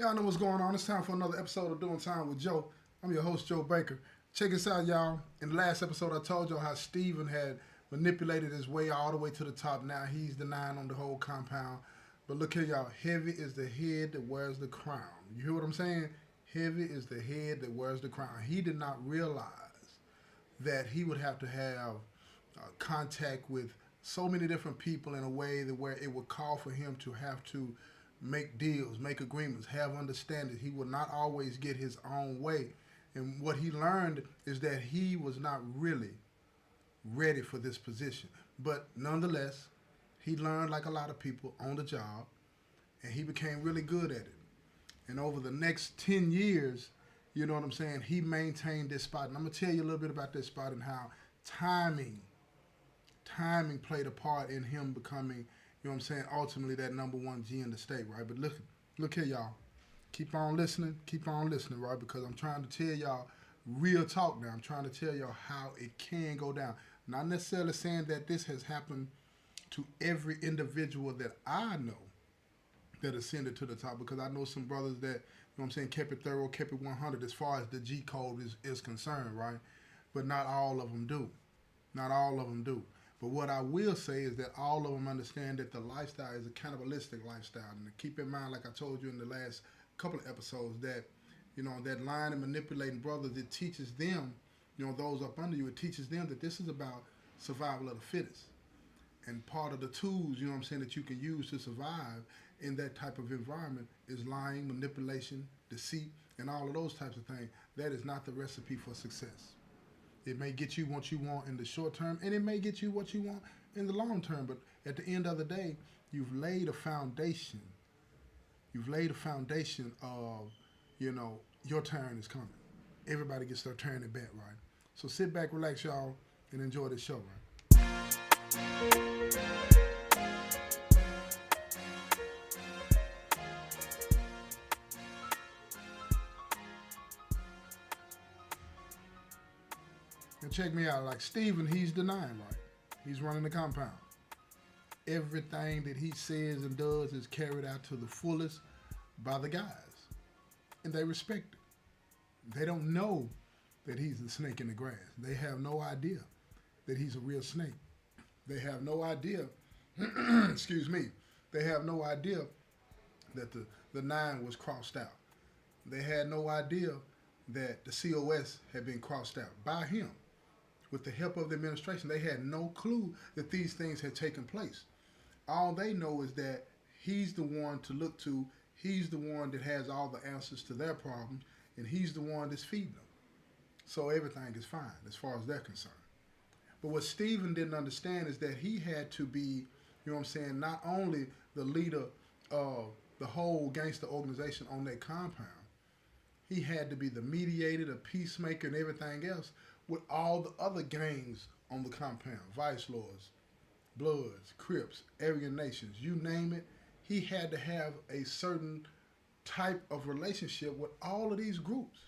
Y'all know what's going on. It's time for another episode of Doing Time with Joe. I'm your host, Joe Baker. Check this out, y'all. In the last episode, I told y'all how Steven had manipulated his way all the way to the top. Now he's the nine on the whole compound. But look here, y'all. Heavy is the head that wears the crown. You hear what I'm saying? Heavy is the head that wears the crown. He did not realize that he would have to have contact with so many different people in a way that where it would call for him to have to make deals, make agreements, have understanding. He would not always get his own way. And what he learned is that he was not really ready for this position. But nonetheless, he learned like a lot of people on the job, and he became really good at it. And over the next 10 years, you know what I'm saying, he maintained this spot. And I'm going to tell you a little bit about this spot and how timing played a part in him becoming, you know what I'm saying, ultimately that number one G in the state, right? But look here, y'all. Keep on listening, right? Because I'm trying to tell y'all real talk now. I'm trying to tell y'all how it can go down. Not necessarily saying that this has happened to every individual that I know that ascended to the top, because I know some brothers that, you know what I'm saying, kept it thorough, kept it 100 as far as the G code is concerned, right? But not all of them do. Not all of them do. But what I will say is that all of them understand that the lifestyle is a cannibalistic lifestyle. And keep in mind, like I told you in the last couple of episodes, that, you know, that lying and manipulating brothers, it teaches them, you know, those up under you, it teaches them that this is about survival of the fittest. And part of the tools, you know what I'm saying, that you can use to survive in that type of environment is lying, manipulation, deceit, and all of those types of things. That is not the recipe for success. It may get you what you want in the short term, and it may get you what you want in the long term. But at the end of the day, you've laid a foundation. You've laid a foundation of, you know, your turn is coming. Everybody gets their turn at bat, right? So sit back, relax, y'all, and enjoy this show, right? Now check me out. Like Steven, he's the nine, right? He's running the compound. Everything that he says and does is carried out to the fullest by the guys. And they respect it. They don't know that he's the snake in the grass. They have no idea that he's a real snake. They have no idea, excuse me, they have no idea that the nine was crossed out. They had no idea that the COS had been crossed out by him. With the help of the administration, they had no clue that these things had taken place. All they know is that he's the one to look to. He's the one that has all the answers to their problems, and he's the one that's feeding them. So everything is fine as far as they're concerned. But what Steven didn't understand is that he had to be, you know what I'm saying, not only the leader of the whole gangster organization on that compound, he had to be the mediator, the peacemaker, and everything else with all the other gangs on the compound. Vice Lords, Bloods, Crips, Aryan Nations, you name it. He had to have a certain type of relationship with all of these groups,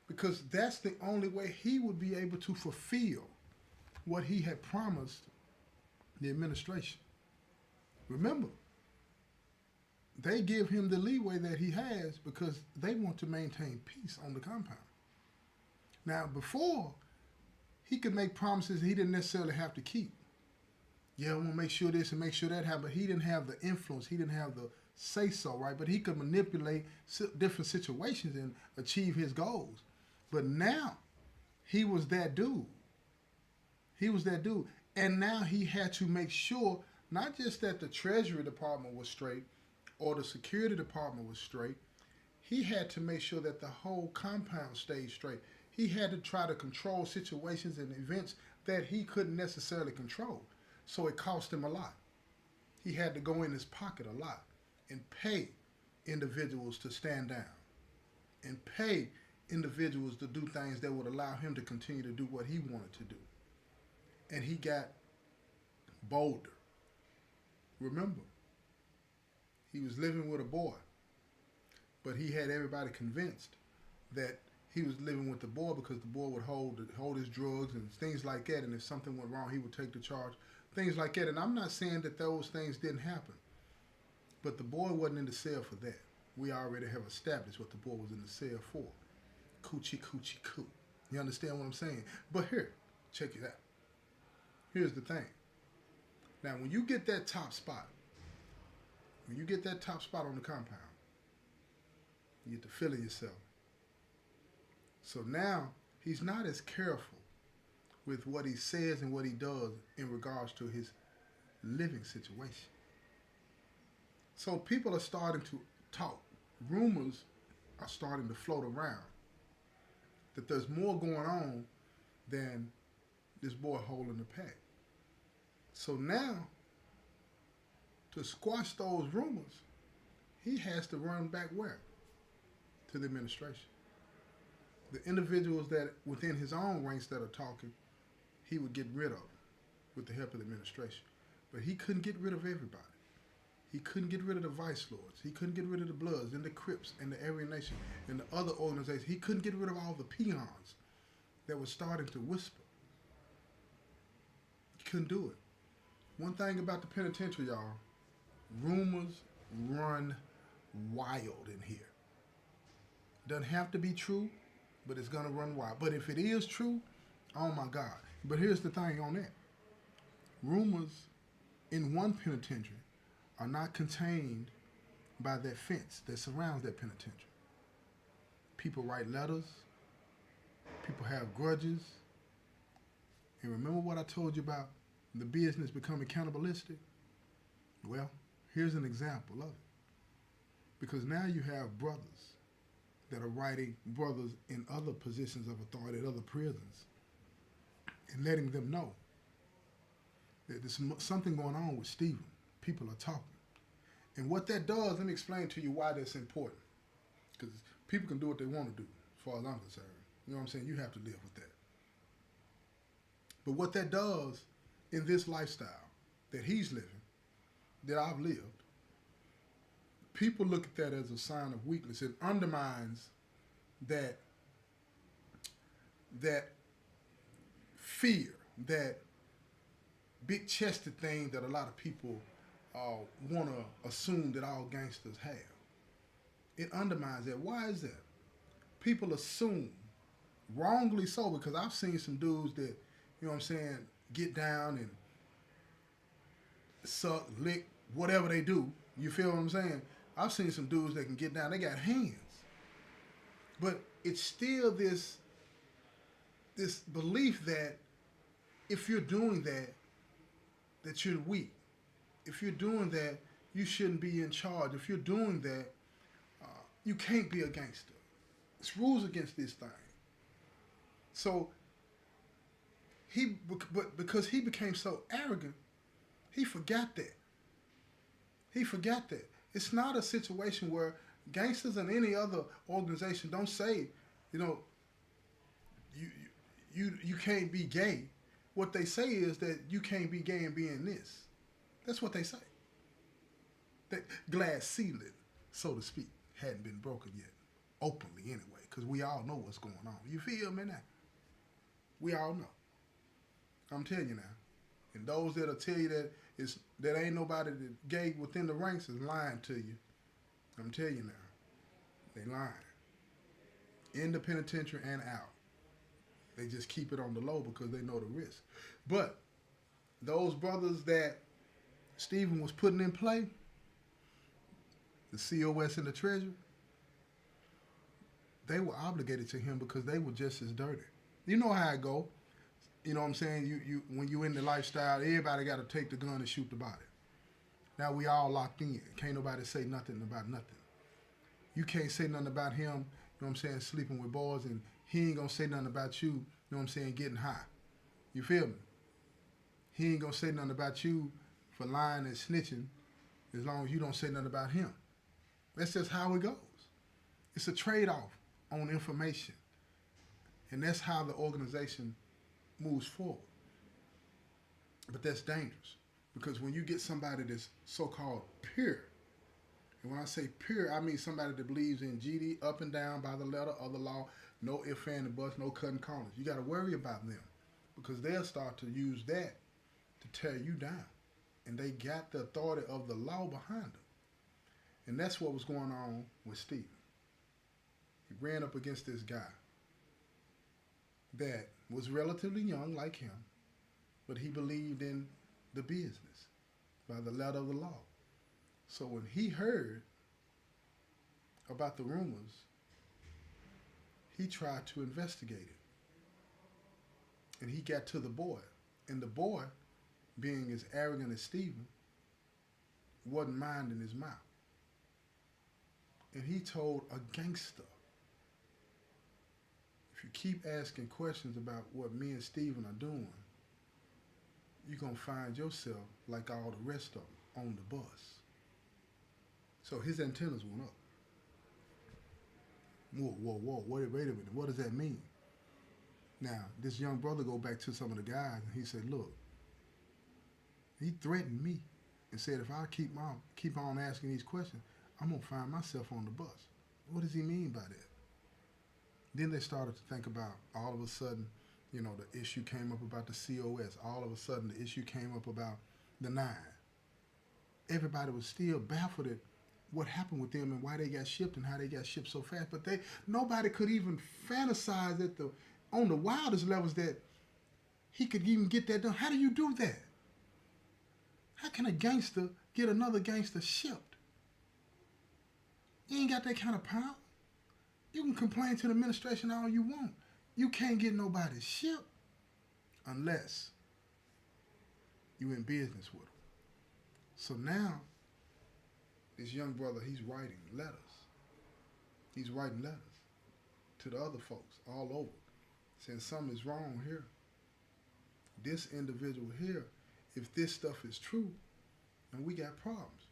because that's the only way he would be able to fulfill what he had promised the administration. Remember, they give him the leeway that he has because they want to maintain peace on the compound. Now, before, he could make promises he didn't necessarily have to keep. Yeah, I want to make sure this and make sure that happens. But he didn't have the influence. He didn't have the say-so, right? But he could manipulate different situations and achieve his goals. But now, he was that dude. He was that dude. And now he had to make sure not just that the Treasury Department was straight or the Security Department was straight. He had to make sure that the whole compound stayed straight. He had to try to control situations and events that he couldn't necessarily control. So it cost him a lot. He had to go in his pocket a lot and pay individuals to stand down and pay individuals to do things that would allow him to continue to do what he wanted to do. And he got bolder. Remember, he was living with a boy, but he had everybody convinced that he was living with the boy because the boy would hold his drugs and things like that, and if something went wrong, he would take the charge, things like that. And I'm not saying that those things didn't happen, but the boy wasn't in the cell for that. we already have established what the boy was in the cell for. Coochie, coochie, coo. You understand what I'm saying? But here, check it out. Here's the thing. Now, when you get that top spot, on the compound, you get to feeling yourself. So now, he's not as careful with what he says and what he does in regards to his living situation. So people are starting to talk. Rumors are starting to float around that there's more going on than this boy holding the pack. So now, to squash those rumors, he has to run back where? To the administration. The individuals that within his own ranks that are talking, he would get rid of with the help of the administration. But he couldn't get rid of everybody. He couldn't get rid of the Vice Lords. He couldn't get rid of the Bloods and the Crips and the Aryan Nation and the other organizations. He couldn't get rid of all the peons that were starting to whisper. He couldn't do it. One thing about the penitentiary, y'all, rumors run wild in here. Doesn't have to be true, but it's going to run wild. But if it is true, oh my God. But here's the thing on that. Rumors in one penitentiary are not contained by that fence that surrounds that penitentiary. People write letters. People have grudges. And remember what I told you about the business becoming cannibalistic? Well, here's an example of it. Because now you have brothers that are writing brothers in other positions of authority at other prisons and letting them know that there's something going on with Stephen. People are talking. And what that does, let me explain to you why that's important. Because people can do what they want to do, as far as I'm concerned. You know what I'm saying? You have to live with that. But what that does in this lifestyle that he's living, that I've lived, people look at that as a sign of weakness. It undermines that fear, that big-chested thing that a lot of people want to assume that all gangsters have. It undermines that. Why is that? People assume, wrongly so, because I've seen some dudes that, you know what I'm saying, get down and suck, lick, whatever they do. You feel what I'm saying? I've seen some dudes that can get down. They got hands. But it's still this belief that if you're doing that, that you're weak. If you're doing that, you shouldn't be in charge. If you're doing that, you can't be a gangster. It's rules against this thing. So because he became so arrogant, he forgot that. He forgot that. It's not a situation where gangsters and any other organization don't say, you know, you can't be gay. What they say is that you can't be gay and be in this. That's what they say. That glass ceiling, so to speak, hadn't been broken yet. Openly anyway, because we all know what's going on. You feel me now? We all know. I'm telling you now. And those that'll tell you that ain't nobody that gay within the ranks is lying to you. I'm telling you now. They lying. In the penitentiary and out. They just keep it on the low because they know the risk. But those brothers that Stephen was putting in play, the COS and the Treasury, they were obligated to him because they were just as dirty. You know how it go. You know what I'm saying? You when you in the lifestyle, everybody got to take the gun and shoot the body. Now we all locked in. Can't nobody say nothing about nothing. You can't say nothing about him, you know what I'm saying, sleeping with boys, and he ain't going to say nothing about you, you know what I'm saying, getting high. You feel me? He ain't going to say nothing about you for lying and snitching as long as you don't say nothing about him. That's just how it goes. It's a trade-off on information. And that's how the organization moves forward. But that's dangerous. Because when you get somebody that's so-called pure, and when I say pure, I mean somebody that believes in GD, up and down by the letter of the law, no ifs, ands, and buts, no cutting corners. You got to worry about them because they'll start to use that to tear you down. And they got the authority of the law behind them. And that's what was going on with Stephen. He ran up against this guy that was relatively young, like him, but he believed in the business by the letter of the law. So when he heard about the rumors, he tried to investigate it. And he got to the boy. And the boy, being as arrogant as Stephen, wasn't minding his mouth. And he told a gangster, if you keep asking questions about what me and Stephen are doing, you're going to find yourself like all the rest of them on the bus. So his antennas went up. Whoa, wait a minute, what does that mean? Now, this young brother go back to some of the guys and he said, look, he threatened me and said if I keep on asking these questions, I'm going to find myself on the bus. What does he mean by that? Then they started to think about, all of a sudden, the issue came up about the COS. All of a sudden, the issue came up about the 9. Everybody was still baffled at what happened with them and why they got shipped and how they got shipped so fast. But nobody could even fantasize on the wildest levels that he could even get that done. How do you do that? How can a gangster get another gangster shipped? You ain't got that kind of power. You can complain to the administration all you want. You can't get nobody shipped unless you in business with them. So now, this young brother, he's writing letters. He's writing letters to the other folks all over, saying something is wrong here. This individual here, if this stuff is true, then we got problems.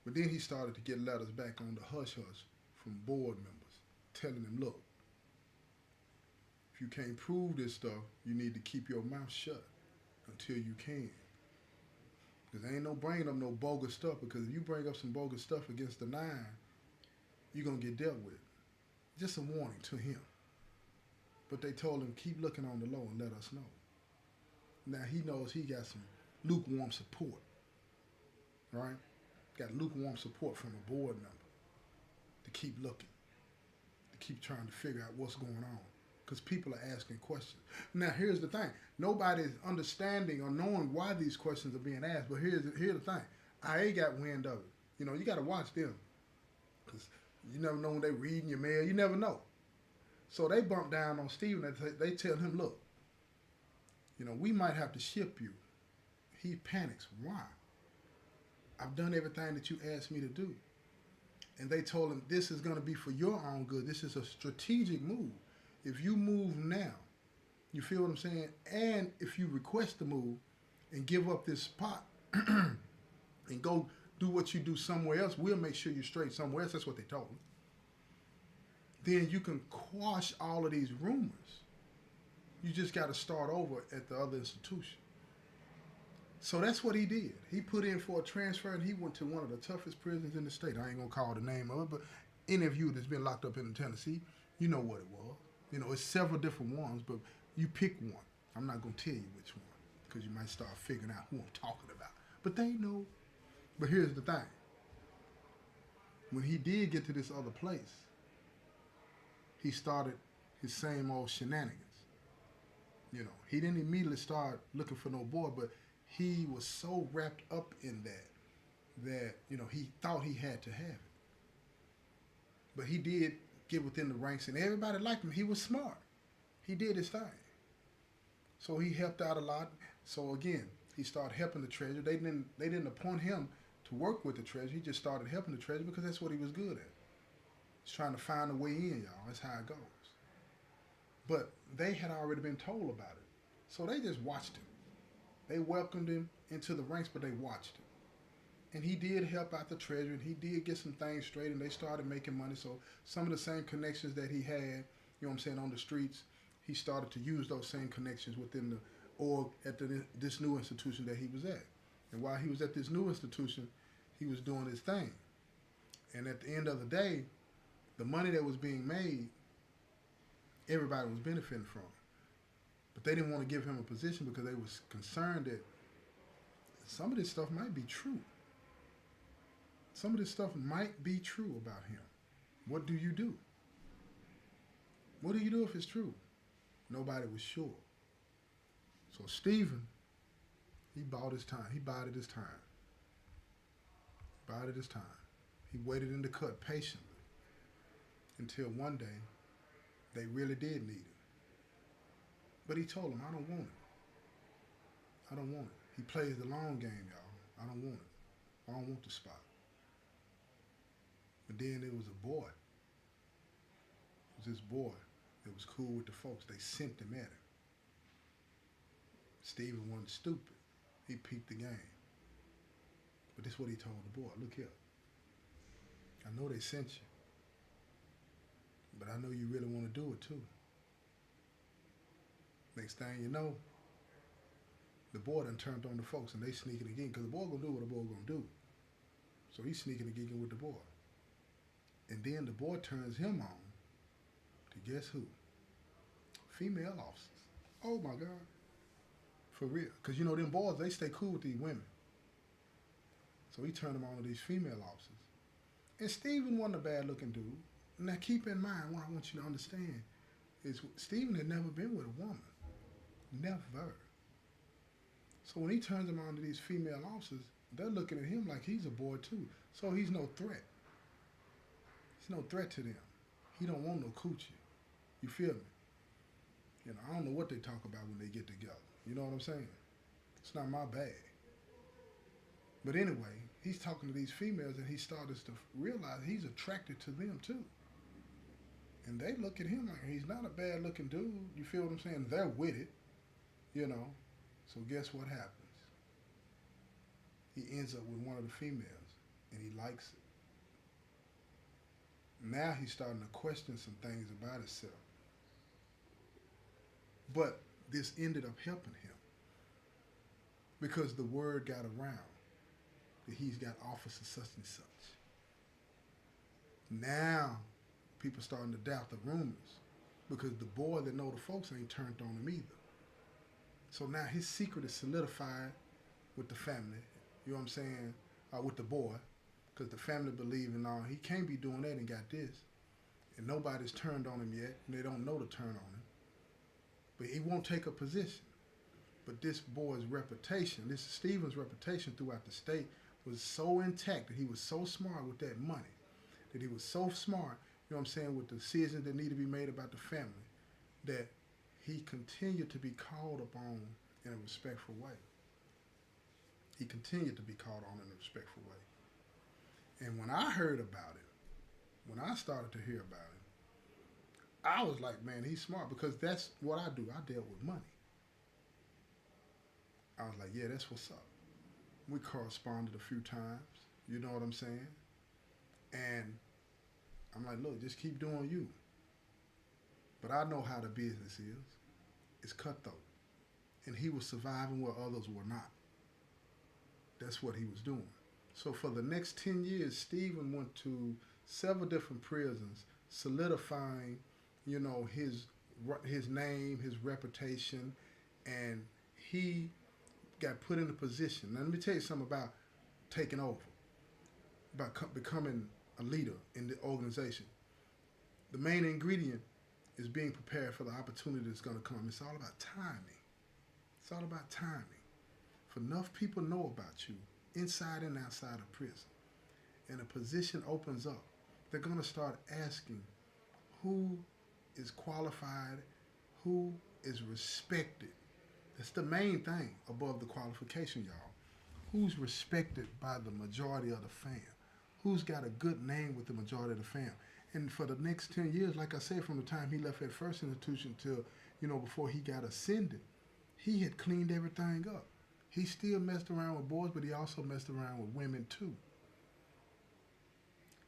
But then he started to get letters back on the hush-hush from board members, telling them, look, if you can't prove this stuff, you need to keep your mouth shut until you can. Because there ain't no bringing up no bogus stuff, because if you bring up some bogus stuff against the 9, you're going to get dealt with. Just a warning to him. But they told him, keep looking on the low and let us know. Now he knows he got some lukewarm support, right? Got lukewarm support from a board member to keep looking, to keep trying to figure out what's going on. Because people are asking questions. Now, here's the thing. Nobody's understanding or knowing why these questions are being asked. But here's the thing. IA got wind of it. You got to watch them. Because you never know when they reading your mail. You never know. So they bump down on Stephen. They tell him, look, we might have to ship you. He panics. Why? I've done everything that you asked me to do. And they told him, this is going to be for your own good. This is a strategic move. If you move now, you feel what I'm saying? And if you request to move and give up this spot and go do what you do somewhere else, we'll make sure you're straight somewhere else. That's what they told him. Then you can quash all of these rumors. You just got to start over at the other institution. So that's what he did. He put in for a transfer and he went to one of the toughest prisons in the state. I ain't going to call the name of it, but any of you that's been locked up in Tennessee, you know what it was. It's several different ones, but you pick one. I'm not going to tell you which one because you might start figuring out who I'm talking about. But they know. But here's the thing. When he did get to this other place, he started his same old shenanigans. He didn't immediately start looking for no boy, but he was so wrapped up in that, he thought he had to have it. But he did get within the ranks, and everybody liked him. He was smart. He did his thing. So he helped out a lot. So again, he started helping the treasurer. They didn't appoint him to work with the treasurer. He just started helping the treasurer because that's what he was good at. He's trying to find a way in, y'all. That's how it goes. But they had already been told about it. So they just watched him. They welcomed him into the ranks, but they watched him. And he did help out the treasury, and he did get some things straight, and they started making money. So some of the same connections that he had, on the streets, he started to use those same connections within the org at this new institution that he was at. And while he was at this new institution, he was doing his thing. And at the end of the day, the money that was being made, everybody was benefiting from it. But they didn't want to give him a position because they was concerned that some of this stuff might be true. some of this stuff might be true about him. What do you do? What do you do if it's true? Nobody was sure. So Stephen, he bought his time. He bided his time. Bided his time. He waited in the cut patiently until one day they really did need him. But he told them, I don't want it. I don't want it. He plays the long game, y'all. I don't want it. I don't want the spot. But then there was a boy. It was this boy that was cool with the folks. They sent him at him. Stephen wasn't stupid. He peeped the game. But this is what he told the boy. Look here. I know they sent you. But I know you really want to do it too. Next thing you know, the boy done turned on the folks and they sneaking again. Because the boy gonna do what the boy gonna do. So he's sneaking and gigging with the boy. And then the boy turns him on to guess who? Female officers. Oh my God. For real. Because you know them boys, they stay cool with these women. So he turned them on to these female officers. And Stephen wasn't a bad looking dude. Now keep in mind, what I want you to understand is Stephen had never been with a woman. Never. So when he turns them on to these female officers, they're looking at him like he's a boy too. So he's no threat. He's no threat to them. He don't want no coochie. You feel me? You know, I don't know what they talk about when they get together. You know what I'm saying? It's not my bag. But anyway, he's talking to these females and he started to realize he's attracted to them too. And they look at him like he's not a bad looking dude. You feel what I'm saying? They're with it, you know. So guess what happens? He ends up with one of the females and he likes it. Now he's starting to question some things about himself. But this ended up helping him because the word got around that he's got offers of such and such. Now people starting to doubt the rumors because the boy that know the folks ain't turned on him either. So now his secret is solidified with the family, you know what I'm saying, with the boy, because the family believe in all. He can't be doing that and got this. And nobody's turned on him yet, and they don't know to turn on him. But he won't take a position. But this boy's reputation, this Stephen's reputation throughout the state was so intact that he was so smart with that money, that he was so smart, you know what I'm saying, with the decisions that need to be made about the family, that he continued to be called upon in a respectful way. He continued to be called on in a respectful way. And when I heard about it, when I started to hear about it, I was like, man, he's smart because that's what I do. I deal with money. I was like, yeah, that's what's up. We corresponded a few times, you know what I'm saying? And I'm like, look, just keep doing you. But I know how the business is. It's cutthroat. And he was surviving where others were not. That's what he was doing. So for the next 10 years, Stephen went to several different prisons, solidifying, you know, his name, his reputation, and he got put in a position. Now let me tell you something about taking over, about becoming a leader in the organization. The main ingredient is being prepared for the opportunity that's going to come. It's all about timing. It's all about timing. If enough people know about you, inside and outside of prison, and a position opens up, they're going to start asking who is qualified, who is respected. That's the main thing above the qualification, y'all. Who's respected by the majority of the fam? Who's got a good name with the majority of the fam? And for the next 10 years, like I said, from the time he left that first institution till, you know, before he got ascended, he had cleaned everything up. He still messed around with boys, but he also messed around with women too.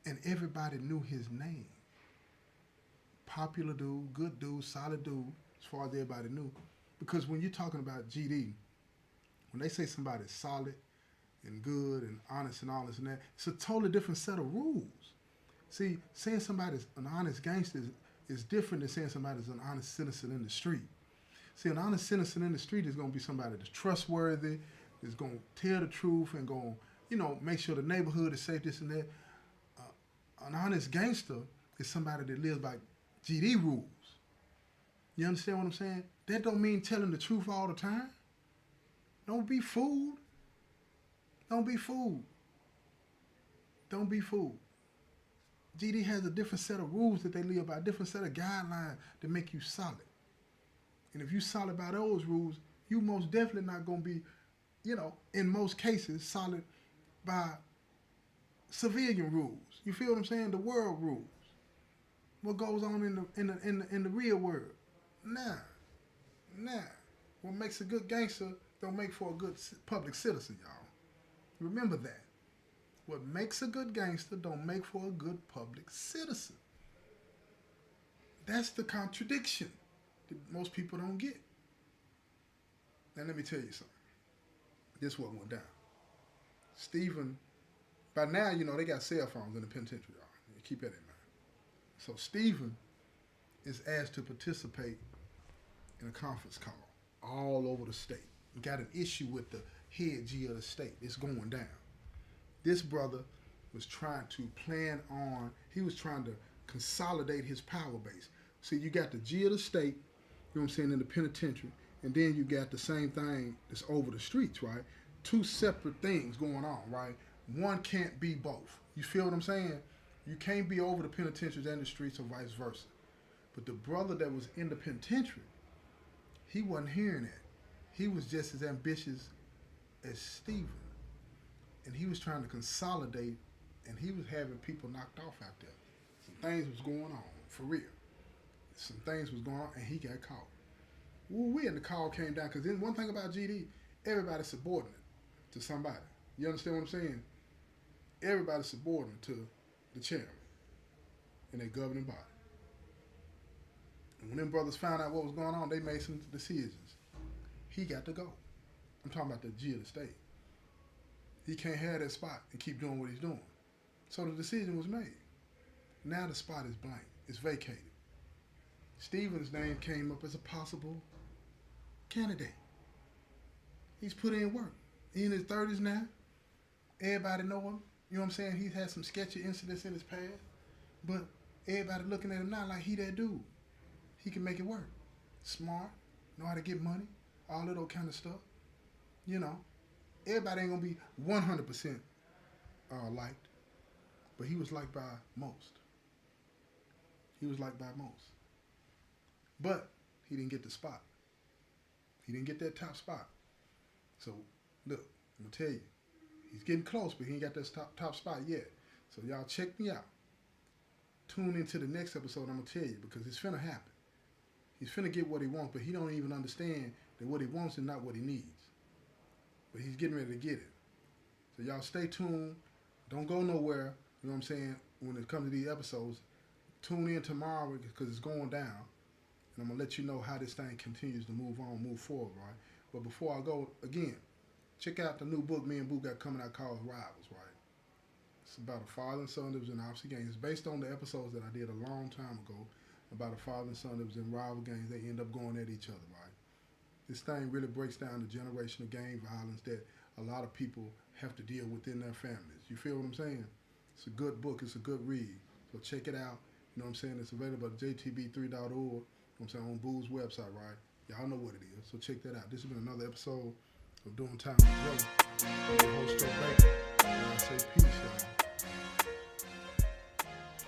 And everybody knew his name. Popular dude, good dude, solid dude, as far as everybody knew. Because when you're talking about GD, when they say somebody's solid and good and honest and all this and that, it's a totally different set of rules. See, saying somebody's an honest gangster is different than saying somebody's an honest citizen in the street. See, an honest citizen in the street is going to be somebody that's trustworthy, is going to tell the truth and going make sure the neighborhood is safe, this and that. An honest gangster is somebody that lives by GD rules. You understand what I'm saying? That don't mean telling the truth all the time. Don't be fooled. Don't be fooled. Don't be fooled. GD has a different set of rules that they live by, a different set of guidelines that make you solid. And if you solid by those rules, you most definitely not going to be, in most cases, solid by civilian rules. You feel what I'm saying? The world rules. What goes on in the real world? Nah. What makes a good gangster don't make for a good public citizen, y'all. Remember that. What makes a good gangster don't make for a good public citizen. That's the contradiction that most people don't get. Now let me tell you something. This is what went down. Stephen, by now, they got cell phones in the penitentiary, y'all. Keep that in mind. So Stephen is asked to participate in a conference call all over the state. Got an issue with the head G of the state. It's going down. This brother was trying to he was trying to consolidate his power base. See, you got the G of the state, in the penitentiary, and then you got the same thing that's over the streets, right? Two separate things going on, right? One can't be both. You feel what I'm saying? You can't be over the penitentiaries and the streets or vice versa. But the brother that was in the penitentiary, he wasn't hearing that. He was just as ambitious as Stephen. And he was trying to consolidate, and he was having people knocked off out there. Some things was going on, for real. Some things was going on, and he got caught. And the call came down, because then one thing about GD, everybody's subordinate to somebody. You understand what I'm saying? Everybody's subordinate to the chairman in their governing body. And when them brothers found out what was going on, they made some decisions. He got to go. I'm talking about the G of the state. He can't have that spot and keep doing what he's doing. So the decision was made. Now the spot is blank. It's vacated. Stephen's name came up as a possible candidate. He's put in work. He in his 30s now. Everybody know him. You know what I'm saying? He's had some sketchy incidents in his past. But everybody looking at him now like he that dude. He can make it work. Smart. Know how to get money. All of those kind of stuff. Everybody ain't going to be 100% liked. But he was liked by most. But he didn't get the spot. He didn't get that top spot. So, look, I'm going to tell you. He's getting close, but he ain't got that top spot yet. So y'all check me out. Tune into the next episode, I'm going to tell you, because it's finna happen. He's finna get what he wants, but he don't even understand that what he wants is not what he needs. But he's getting ready to get it. So y'all stay tuned. Don't go nowhere. You know what I'm saying? When it comes to these episodes, tune in tomorrow because it's going down. And I'm going to let you know how this thing continues to move forward, right? But before I go, again, check out the new book me and Boo got coming out called Rivals, right? It's about a father and son that was in opposite gangs. It's based on the episodes that I did a long time ago about a father and son that was in rival gangs. They end up going at each other, right? This thing really breaks down the generational gang violence that a lot of people have to deal with in their families. You feel what I'm saying? It's a good book. It's a good read. So check it out. You know what I'm saying? It's available at jtb3.org. You know what I'm saying? On Boo's website, right? Y'all know what it is. So check that out. This has been another episode of Doing Time with Brother. I'm your host, Joe Baker. And I say peace, y'all.